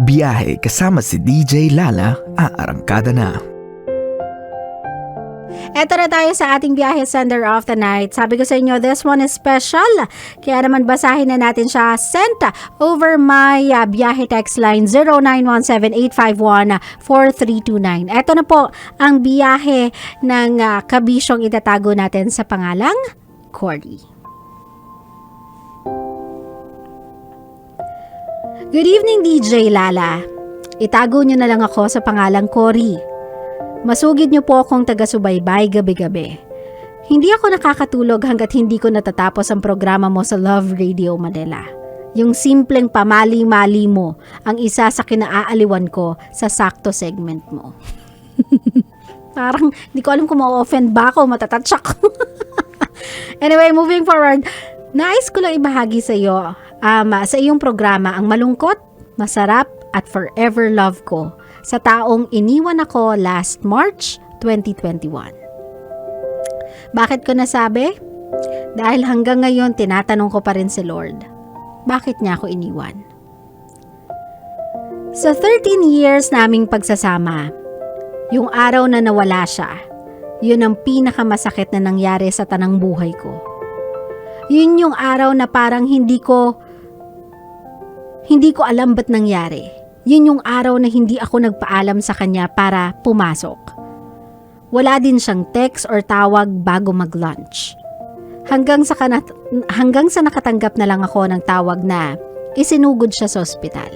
Biyahe kasama si DJ Lala, aarangkada na. Eto na tayo sa ating Byahe Sender of the Night. Sabi ko sa inyo, this one is special. Kaya naman basahin na natin siya. Sent over my Byahe Textline 0917-851-4329. Eto na po ang biyahe ng kabisyong itatago natin sa pangalang Cory. Good evening, DJ Lala. Itago niyo na lang ako sa pangalang Cory. Masugid niyo po akong taga-subaybay gabi-gabi. Hindi ako nakakatulog hanggat hindi ko natatapos ang programa mo sa Love Radio Manila. Yung simpleng pamali-mali mo ang isa sa kinaaaliwan ko sa sakto segment mo. Parang hindi ko alam kung ma-offend ba ako, matatouch ako. Anyway, moving forward, nais ko lang ibahagi sa iyo sa iyong programa ang malungkot, masarap at forever love ko sa taong iniwan ako last March 2021. Bakit ko nasabi? Dahil hanggang ngayon tinatanong ko pa rin si Lord, bakit niya ako iniwan? Sa 13 years naming pagsasama, yung araw na nawala siya, yun ang pinakamasakit na nangyari sa tanang buhay ko. Yun yung araw na parang hindi ko alam ba't nangyari. Yun yung araw na hindi ako nagpaalam sa kanya para pumasok. Wala din siyang text or tawag bago mag-lunch. Hanggang sa nakatanggap na lang ako ng tawag na isinugod siya sa ospital.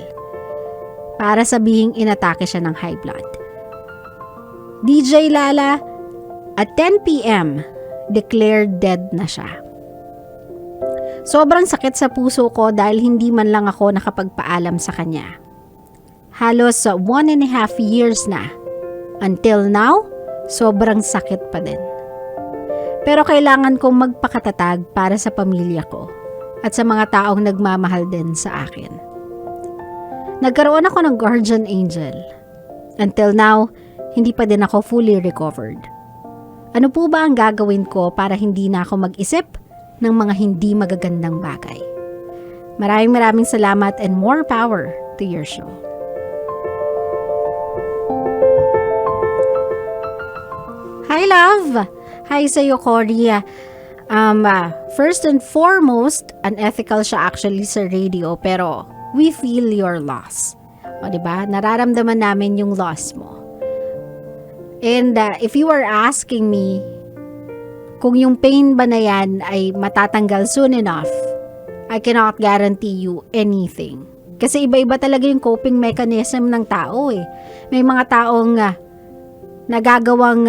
Para sabihing inatake siya ng high blood. DJ Lala, at 10 p.m., declared dead na siya. Sobrang sakit sa puso ko dahil hindi man lang ako nakapagpaalam sa kanya. Halos 1.5 years na. Until now, sobrang sakit pa din. Pero kailangan kong magpakatatag para sa pamilya ko at sa mga taong nagmamahal din sa akin. Nagkaroon ako ng guardian angel. Until now, hindi pa din ako fully recovered. Ano po ba ang gagawin ko para hindi na ako mag-isip ng mga hindi magagandang bagay? Maraming salamat and more power to your show. Hi, love! Hi sa'yo, Cory. First and foremost, unethical siya actually sa radio, pero we feel your loss. O, diba? Nararamdaman namin yung loss mo. And if you are asking me kung yung pain ba na yan ay matatanggal soon enough, I cannot guarantee you anything. Kasi iba-iba talaga yung coping mechanism ng tao eh. May mga taong nagagawang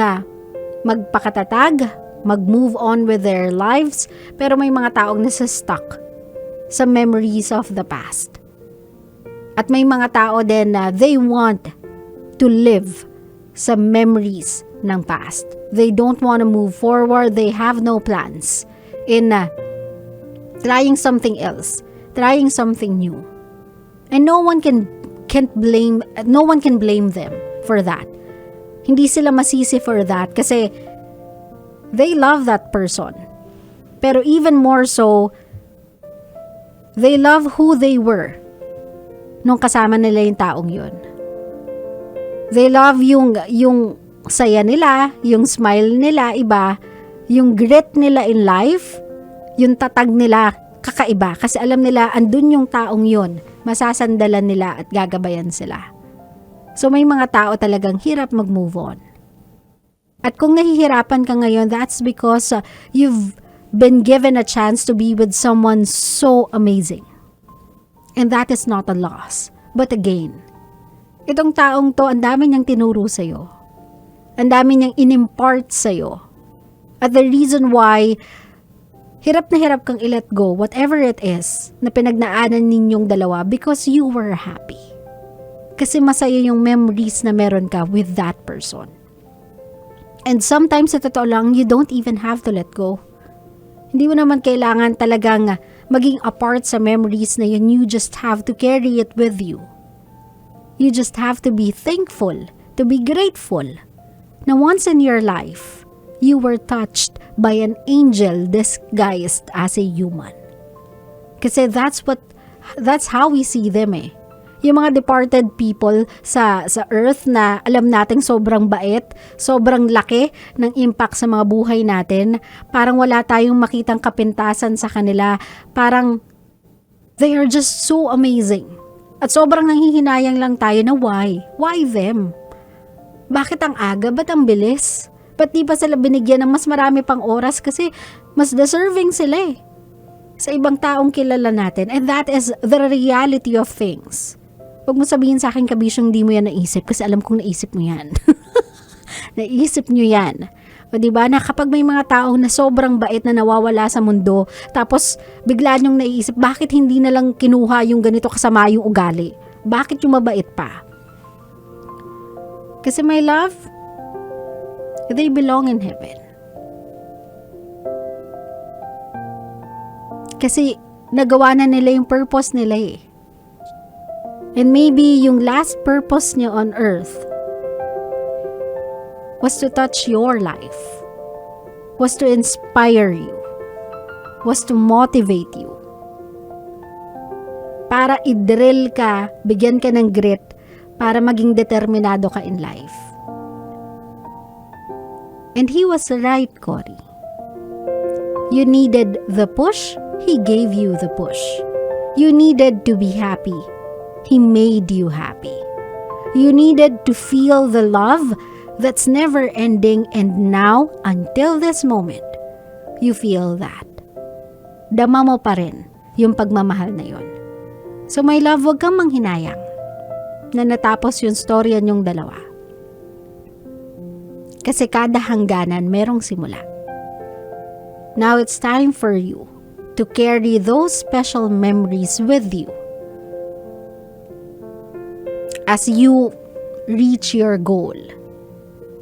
magpakatatag, mag-move on with their lives, pero may mga taong nasa-stuck sa memories of the past. At may mga tao din na they want to live sa memories ng past. They don't want to move forward, they have no plans in trying something else, trying something new. And no one can blame them for that. Hindi sila masisi for that kasi they love that person. Pero even more so, they love who they were nung kasama nila yung taong yun. They love yung saya nila, yung smile nila iba, yung grit nila in life, yung tatag nila kakaiba. Kasi alam nila, andun yung taong yun, masasandalan nila at gagabayan sila. So may mga tao talagang hirap mag-move on. At kung nahihirapan ka ngayon, that's because you've been given a chance to be with someone so amazing. And that is not a loss, but a gain. Itong taong to, ang dami niyang tinuro sa'yo. Ang dami niyang in-impart sa'yo. At the reason why hirap na hirap kang i-let go, whatever it is, na pinagnaanan ninyong dalawa because you were happy. Kasi masaya yung memories na meron ka with that person. And sometimes sa totoo lang, you don't even have to let go. Hindi mo naman kailangan talagang maging apart sa memories na yun. You just have to carry it with you. You just have to be thankful, to be grateful na once in your life, you were touched by an angel disguised as a human. Kasi that's how we see them eh. Yung mga departed people sa earth na alam nating sobrang bait, sobrang laki ng impact sa mga buhay natin. Parang wala tayong makitang kapintasan sa kanila. Parang they are just so amazing. At sobrang nanghihinayang lang tayo na why? Why them? Bakit ang aga? Ba't ang bilis? Ba't di pa sila binigyan ng mas marami pang oras? Kasi mas deserving sila sa ibang taong kilala natin. And that is the reality of things. Huwag mo sabihin sa akin, kabisyong, di mo yan naisip kasi alam kong naisip mo yan. Naisip nyo yan. O diba, na kapag may mga taong na sobrang bait na nawawala sa mundo, tapos bigla nyong naisip, bakit hindi na lang kinuha yung ganito kasama yung ugali? Bakit yung mabait pa? Kasi my love, they belong in heaven. Kasi nagawa na nila yung purpose nila . And maybe yung last purpose niya on earth was to touch your life, was to inspire you, was to motivate you. Para i-drill ka, bigyan ka ng grit, para maging determinado ka in life. And he was right, Cory. You needed the push, he gave you the push. You needed to be happy, he made you happy. You needed to feel the love that's never ending, and now, until this moment, you feel that. Dama mo pa rin yung pagmamahal na yun. So my love, wag kang manghinayang na natapos yung storya niyong dalawa. Kasi kada hangganan merong simula. Now it's time for you to carry those special memories with you as you reach your goal.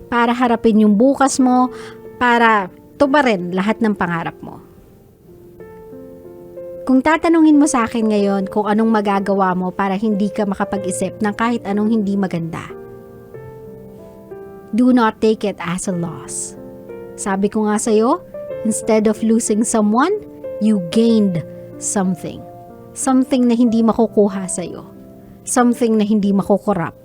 Para harapin yung bukas mo, para tuparin lahat ng pangarap mo. Kung tatanungin mo sa akin ngayon kung anong magagawa mo para hindi ka makapag-isip ng kahit anong hindi maganda, do not take it as a loss. Sabi ko nga sa'yo, instead of losing someone, you gained something. Something na hindi makukuha sa'yo. Something na hindi makukurap.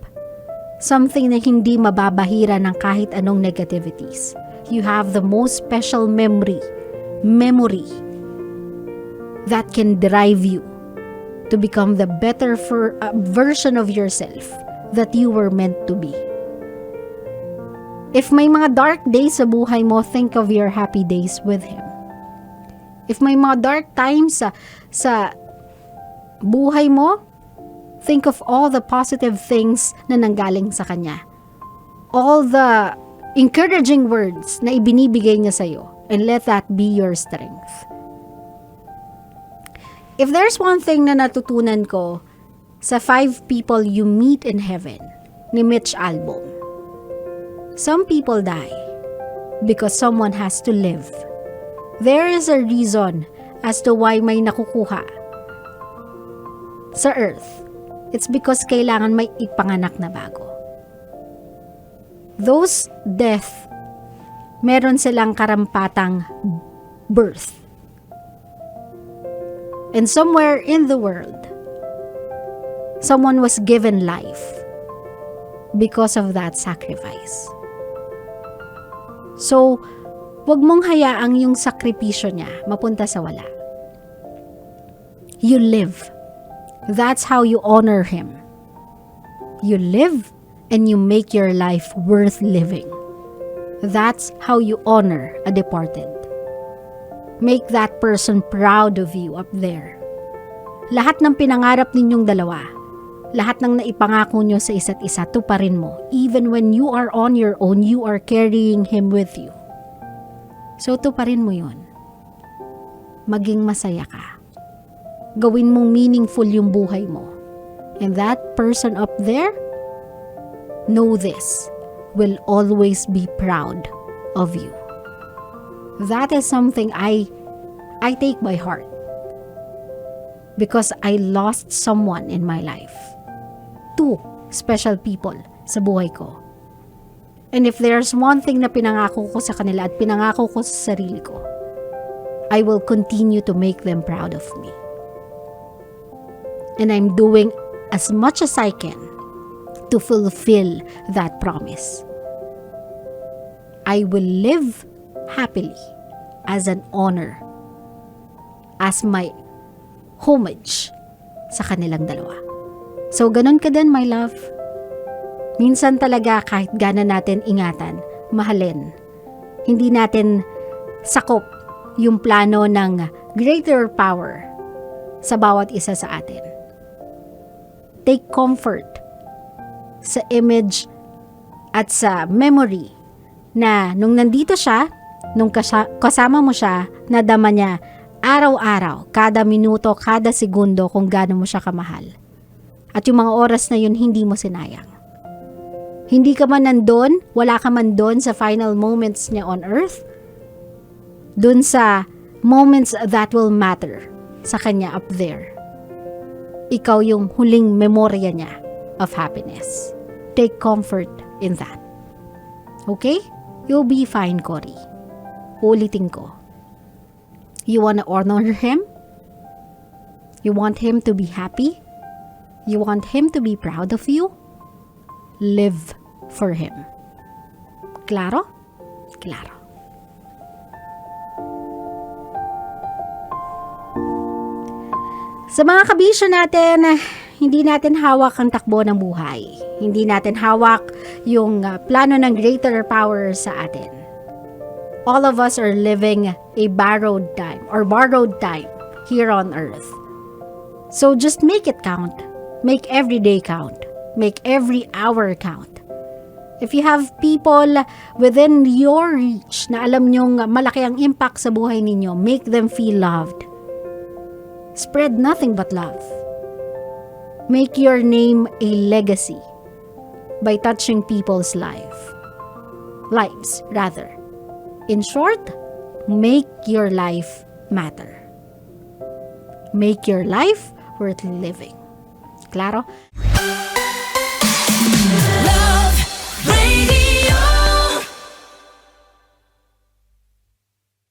Something na hindi mababahira ng kahit anong negativities. You have the most special memory that can drive you to become the better version of yourself that you were meant to be. If may mga dark days sa buhay mo, think of your happy days with Him. If may mga dark times sa buhay mo, think of all the positive things na nanggaling sa Kanya. All the encouraging words na ibinibigay niya sa'yo, and let that be your strength. If there's one thing na natutunan ko sa 5 people you meet in heaven ni Mitch Albom, some people die because someone has to live. There is a reason as to why may nakukuha sa earth. It's because kailangan may ipanganak na bago. Those death, meron silang karampatang birth. And somewhere in the world, someone was given life because of that sacrifice. So, wag mong hayaang yung sakripisyo niya mapunta sa wala. You live. That's how you honor Him. You live and you make your life worth living. That's how you honor a departed. Make that person proud of you up there. Lahat ng pinangarap ninyong dalawa, lahat ng naipangako nyo sa isa't isa, tuparin mo. Even when you are on your own, you are carrying Him with you. So tuparin mo yun. Maging masaya ka. Gawin mong meaningful yung buhay mo. And that person up there, know this, will always be proud of you. That is something I take by heart. Because I lost someone in my life. 2 special people sa buhay ko. And if there's one thing na pinangako ko sa kanila at pinangako ko sa sarili ko, I will continue to make them proud of me. And I'm doing as much as I can to fulfill that promise. I will live happily as an honor, as my homage sa kanilang dalawa. So, ganun ka din, my love. Minsan talaga kahit gaano natin ingatan, mahalin, hindi natin sakop yung plano ng greater power sa bawat isa sa atin. Take comfort sa image at sa memory na nung nandito siya, nung kasama mo siya, nadama niya araw-araw, kada minuto, kada segundo kung gaano mo siya kamahal. At yung mga oras na yun, hindi mo sinayang. Hindi ka man nandun, wala ka man doon sa final moments niya on earth, doon sa moments that will matter sa kanya up there. Ikaw yung huling memorya niya of happiness. Take comfort in that. Okay? You'll be fine, Cory. Ulitin ko. You wanna honor him? You want him to be happy? You want him to be proud of you? Live for him. Claro? Claro. Sa mga kabisyo natin, hindi natin hawak ang takbo ng buhay. Hindi natin hawak yung plano ng greater power sa atin. All of us are living a borrowed time here on earth. So just make it count. Make every day count. Make every hour count. If you have people within your reach na alam nyong malaki ang impact sa buhay ninyo, make them feel loved. Spread nothing but love. Make your name a legacy by touching people's lives. In short, make your life matter. Make your life worth living. Claro?